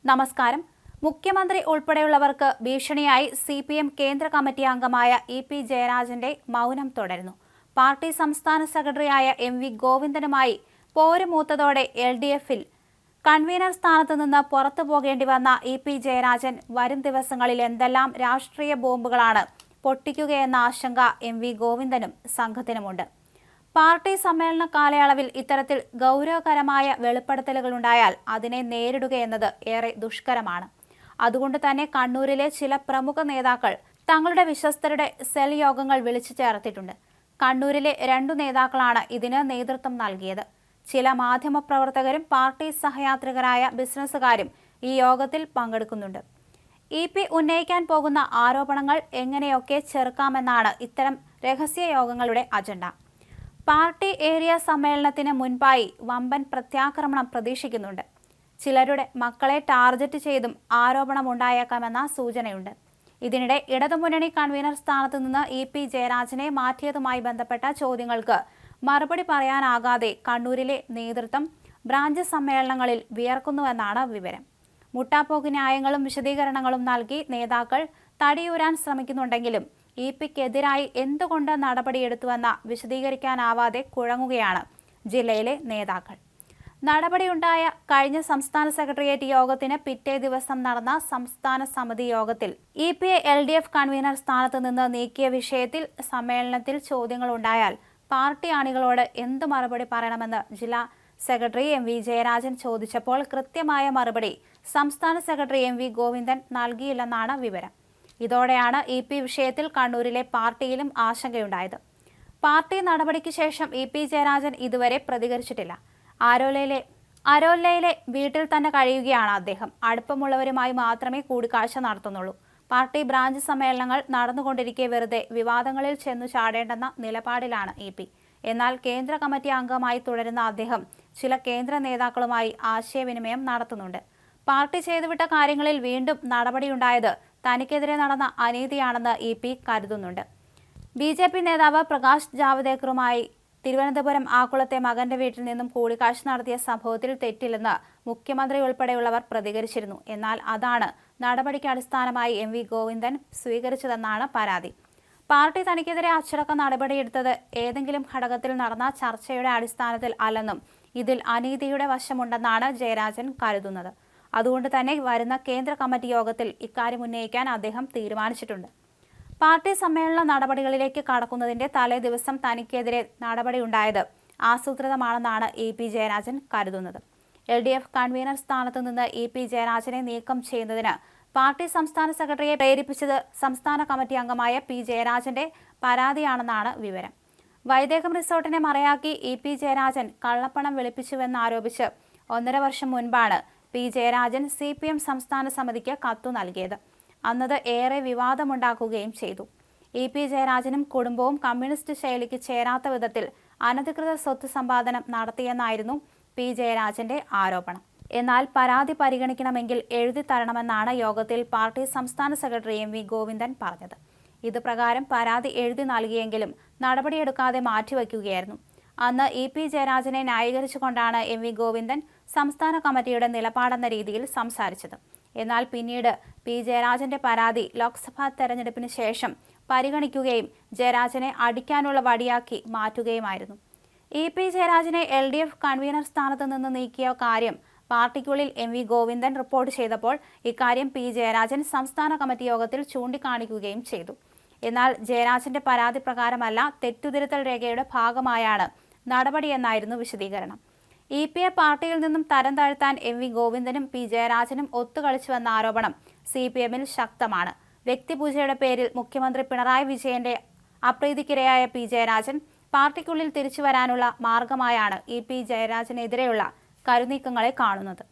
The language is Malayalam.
നമസ്കാരം. മുഖ്യമന്ത്രി ഉൾപ്പെടെയുള്ളവർക്ക് ഭീഷണിയായി CPM കേന്ദ്ര കമ്മിറ്റി അംഗമായ EP ജയരാജന്റെ മൗനം തുടരുന്നു. പാർട്ടി സംസ്ഥാന സെക്രട്ടറിയായ MV ഗോവിന്ദനുമായി പോരുമൂത്തതോടെ LDF-ൽ കൺവീനർ സ്ഥാനത്ത് നിന്ന് പുറത്തു പോകേണ്ടി വന്ന EP ജയരാജൻ വരും ദിവസങ്ങളിൽ എന്തെല്ലാം രാഷ്ട്രീയ ബോംബുകളാണ് പൊട്ടിക്കുകയെന്ന ആശങ്ക MV ഗോവിന്ദനും സംഘത്തിനുമുണ്ട്. പാർട്ടി സമ്മേളന കാലയളവിൽ ഇത്തരത്തിൽ ഗൗരവകരമായ വെളിപ്പെടുത്തലുകളുണ്ടായാൽ അതിനെ നേരിടുകയെന്നത് ഏറെ ദുഷ്കരമാണ്. അതുകൊണ്ട് തന്നെ കണ്ണൂരിലെ ചില പ്രമുഖ നേതാക്കൾ തങ്ങളുടെ വിശ്വസ്തരുടെ സെൽ യോഗങ്ങൾ വിളിച്ചു ചേർത്തിട്ടുണ്ട്. കണ്ണൂരിലെ 2 നേതാക്കളാണ് ഇതിന് നേതൃത്വം നൽകിയത്. ചില മാധ്യമപ്രവർത്തകരും പാർട്ടി സഹയാത്രികരായ ബിസിനസ്സുകാരും ഈ യോഗത്തിൽ പങ്കെടുക്കുന്നുണ്ട്. EP ഉന്നയിക്കാൻ പോകുന്ന ആരോപണങ്ങൾ എങ്ങനെയൊക്കെ ചെറുക്കാമെന്നാണ് ഇത്തരം രഹസ്യ യോഗങ്ങളുടെ അജണ്ട. പാർട്ടി ഏരിയ സമ്മേളനത്തിന് മുൻപായി വമ്പൻ പ്രത്യാക്രമണം പ്രതീക്ഷിക്കുന്നുണ്ട്. ചിലരുടെ മക്കളെ ടാർഗറ്റ് ചെയ്തും ആരോപണമുണ്ടായേക്കാമെന്ന സൂചനയുണ്ട്. ഇതിനിടെ ഇടതുമുന്നണി കൺവീനർ സ്ഥാനത്ത് നിന്ന് EP ജയരാജനെ മാറ്റിയതുമായി ബന്ധപ്പെട്ട ചോദ്യങ്ങൾക്ക് മറുപടി പറയാനാകാതെ കണ്ണൂരിലെ നേതൃത്വം ബ്രാഞ്ച് സമ്മേളനങ്ങളിൽ വിയർക്കുന്നുവെന്നാണ് വിവരം. മുട്ടാപ്പോക്ക് ന്യായങ്ങളും വിശദീകരണങ്ങളും നൽകി നേതാക്കൾ തടിയൂരാൻ ശ്രമിക്കുന്നുണ്ടെങ്കിലും EPക്കെതിരായി എന്തുകൊണ്ട് നടപടിയെടുത്തുവെന്ന വിശദീകരിക്കാനാവാതെ കുഴങ്ങുകയാണ് ജില്ലയിലെ നേതാക്കൾ. നടപടിയുണ്ടായ കഴിഞ്ഞ സംസ്ഥാന സെക്രട്ടേറിയറ്റ് യോഗത്തിന് പിറ്റേ ദിവസം നടന്ന സംസ്ഥാന സമിതി യോഗത്തിൽ EPയെ LDF കൺവീനർ സ്ഥാനത്ത് നിന്ന് നീക്കിയ വിഷയത്തിൽ സമ്മേളനത്തിൽ ചോദ്യങ്ങളുണ്ടായാൽ പാർട്ടി അണികളോട് എന്ത് മറുപടി പറയണമെന്ന് ജില്ലാ സെക്രട്ടറി MV ജയരാജൻ ചോദിച്ചപ്പോൾ കൃത്യമായ മറുപടി സംസ്ഥാന സെക്രട്ടറി MV ഗോവിന്ദൻ നൽകിയില്ലെന്നാണ് വിവരം. ഇതോടെയാണ് EP വിഷയത്തിൽ കണ്ണൂരിലെ പാർട്ടിയിലും ആശങ്കയുണ്ടായത്. പാർട്ടി നടപടിക്ക് ശേഷം EP ജയരാജൻ ഇതുവരെ പ്രതികരിച്ചിട്ടില്ല. അരോല്ലയിലെ വീട്ടിൽ തന്നെ കഴിയുകയാണ് അദ്ദേഹം. അടുപ്പമുള്ളവരുമായി മാത്രമേ കൂടിക്കാഴ്ച നടത്തുന്നുള്ളൂ. പാർട്ടി ബ്രാഞ്ച് സമ്മേളനങ്ങൾ നടന്നുകൊണ്ടിരിക്കെ വെറുതെ വിവാദങ്ങളിൽ ചെന്നു ചാടേണ്ടെന്ന നിലപാടിലാണ് EP. എന്നാൽ കേന്ദ്ര കമ്മിറ്റി അംഗമായി തുടരുന്ന അദ്ദേഹം ചില കേന്ദ്ര നേതാക്കളുമായി ആശയവിനിമയം നടത്തുന്നുണ്ട്. പാർട്ടി ചെയ്തുവിട്ട കാര്യങ്ങളിൽ വീണ്ടും നടപടിയുണ്ടായത് തനിക്കെതിരെ നടന്ന അനീതിയാണെന്ന് EP കരുതുന്നുണ്ട്. BJP നേതാവ് പ്രകാശ് ജാവദേക്കറുമായി തിരുവനന്തപുരം ആക്കുളത്തെ മകന്റെ വീട്ടിൽ നിന്നും കൂടിക്കാഴ്ച നടത്തിയ സംഭവത്തിൽ തെറ്റില്ലെന്ന് മുഖ്യമന്ത്രി ഉൾപ്പെടെയുള്ളവർ പ്രതികരിച്ചിരുന്നു. എന്നാൽ അതാണ് നടപടിക്ക് അടിസ്ഥാനമായി MV ഗോവിന്ദൻ സ്വീകരിച്ചതെന്നാണ് പരാതി. പാർട്ടി തനിക്കെതിരെ അച്ചടക്ക നടപടിയെടുത്തത് ഏതെങ്കിലും ഘടകത്തിൽ നടന്ന ചർച്ചയുടെ അടിസ്ഥാനത്തിൽ അല്ലെന്നും ഇതിൽ അനീതിയുടെ വശമുണ്ടെന്നാണ് ജയരാജൻ കരുതുന്നത്. അതുകൊണ്ട് തന്നെ വരുന്ന കേന്ദ്ര കമ്മിറ്റി യോഗത്തിൽ ഇക്കാര്യം ഉന്നയിക്കാൻ അദ്ദേഹം തീരുമാനിച്ചിട്ടുണ്ട്. പാർട്ടി സമ്മേളന നടപടികളിലേക്ക് കടക്കുന്നതിന്റെ തലേ ദിവസം തനിക്കെതിരെ നടപടിയുണ്ടായത് ആസൂത്രിതമാണെന്നാണ് EP ജയരാജൻ കരുതുന്നത്. LDF കൺവീനർ സ്ഥാനത്ത് നിന്ന് EP ജയരാജനെ നീക്കം ചെയ്യുന്നതിന് പാർട്ടി സംസ്ഥാന സെക്രട്ടറിയെ പ്രേരിപ്പിച്ചത് സംസ്ഥാന കമ്മിറ്റി അംഗമായ P ജയരാജന്റെ പരാതിയാണെന്നാണ് വിവരം. വൈദേകം റിസോർട്ടിനെ മറയാക്കി EP ജയരാജൻ കള്ളപ്പണം വെളുപ്പിച്ചുവെന്നാരോപിച്ച് 1.5 വർഷം മുൻപാണ് P ജയരാജൻ CPM സംസ്ഥാന സമിതിക്ക് കത്തു നൽകിയത്. അന്നത് ഏറെ വിവാദമുണ്ടാക്കുകയും ചെയ്തു. EP ജയരാജനും കുടുംബവും കമ്മ്യൂണിസ്റ്റ് ശൈലിക്ക് ചേരാത്ത വിധത്തിൽ അനധികൃത സ്വത്ത് സമ്പാദനം നടത്തിയെന്നായിരുന്നു P ജയരാജന്റെ ആരോപണം. എന്നാൽ പരാതി പരിഗണിക്കണമെങ്കിൽ എഴുതി തരണമെന്നാണ് യോഗത്തിൽ പാർട്ടി സംസ്ഥാന സെക്രട്ടറി MV ഗോവിന്ദൻ പറഞ്ഞത്. ഇത് പ്രകാരം പരാതി എഴുതി നൽകിയെങ്കിലും നടപടിയെടുക്കാതെ മാറ്റിവെക്കുകയായിരുന്നു. അന്ന് EP ജയരാജനെ ന്യായീകരിച്ചുകൊണ്ടാണ് MV ഗോവിന്ദൻ സംസ്ഥാന കമ്മിറ്റിയുടെ നിലപാടെന്ന രീതിയിൽ സംസാരിച്ചത്. എന്നാൽ പിന്നീട് P ജയരാജന്റെ പരാതി ലോക്സഭാ തെരഞ്ഞെടുപ്പിന് ശേഷം പരിഗണിക്കുകയും ജയരാജനെ അടിക്കാനുള്ള വടിയാക്കി മാറ്റുകയുമായിരുന്നു. EP ജയരാജനെ LDF കൺവീനർ സ്ഥാനത്ത് നിന്ന് നീക്കിയ കാര്യം പാർട്ടിക്കുള്ളിൽ MV ഗോവിന്ദൻ റിപ്പോർട്ട് ചെയ്തപ്പോൾ ഇക്കാര്യം P ജയരാജൻ സംസ്ഥാന കമ്മിറ്റി യോഗത്തിൽ ചൂണ്ടിക്കാണിക്കുകയും ചെയ്തു. എന്നാൽ ജയരാജന്റെ പരാതി പ്രകാരമല്ല, തെറ്റുതിരുത്തൽ രേഖയുടെ ഭാഗമായാണ് നടപടിയെന്നായിരുന്നു വിശദീകരണം. EPയെ പാർട്ടിയിൽ നിന്നും തരം താഴ്ത്താൻ MV ഗോവിന്ദനും P ജയരാജനും ഒത്തുകളിച്ചുവെന്ന ആരോപണം CPMൽ ശക്തമാണ്. വ്യക്തിപൂജയുടെ പേരിൽ മുഖ്യമന്ത്രി പിണറായി വിജയന്റെ അപ്രീതിക്കിരയായ P ജയരാജൻ പാർട്ടിക്കുള്ളിൽ തിരിച്ചുവരാനുള്ള മാർഗമായാണ് EP ജയരാജനെതിരെയുള്ള കരുനീക്കങ്ങളെ കാണുന്നത്.